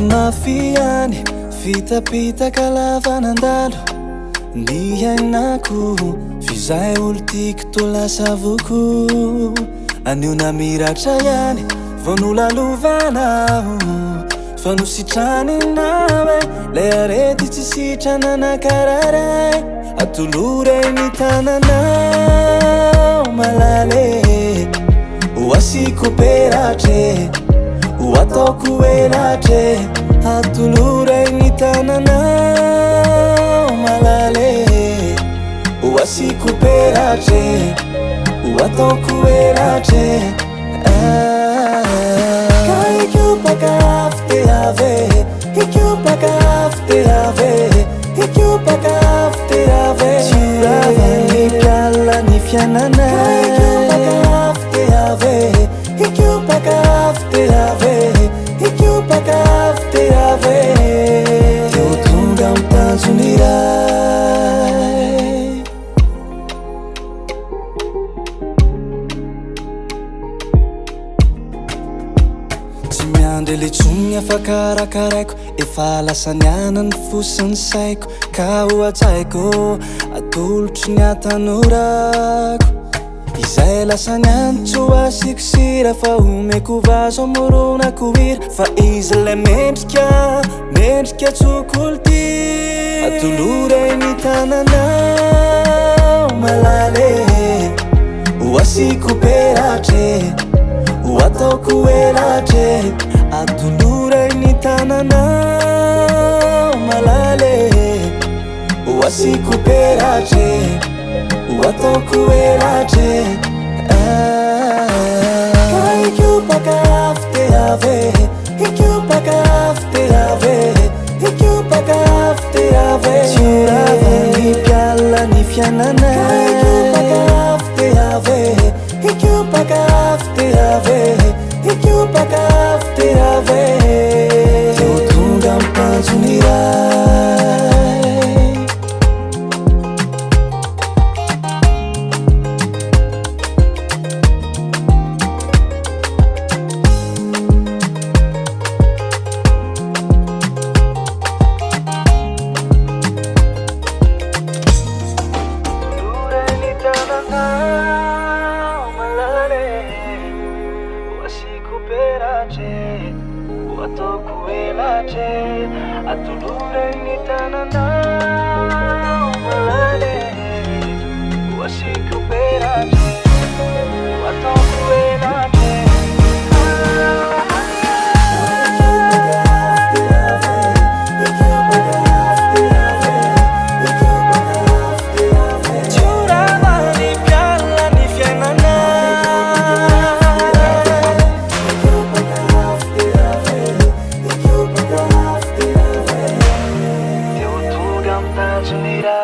mafiany fitapitaka lavanandalo ny ainako fizay olo tiako to lasa voko anio namiratra ihany vao nolalovana fa nositrany nawe le arety tsy sitrana nakararay atoloray ny tananao malale oasiko peratre oataoko elatre atoloray ny tananao malale oasiko peratre oataoko elatre Ikupakafte ave, ikupakafte ave, ikupakafte ave. Churava ni kala ni fianana. Ikupakafte ave, ikupakafte ave, ikupakafte ave. Teotunga mtanzunirai. Andele tsogny afakarakaraiko efa lasany anany fosiny saiko ka oatsaiko atolotry ny atanorako izay lasany any tsy oasikosira fa omeko vazo amoronako hira fa izy le mendrika tsokoloty atoloray ny tananao malale oasiko peratre oataoko elatre atoloray ny tananao malale oasiko peratre oataoko elatre ikupakafte ave ikupakafte ave ikupakafte ave churava ny piala ny fianana ikupakafte ave ikupakafte ave ikupakafte ave teotunga mtanzonirai oataoko elatre atoloray ny tananao malale oasiko peratre oataoko elatre Mira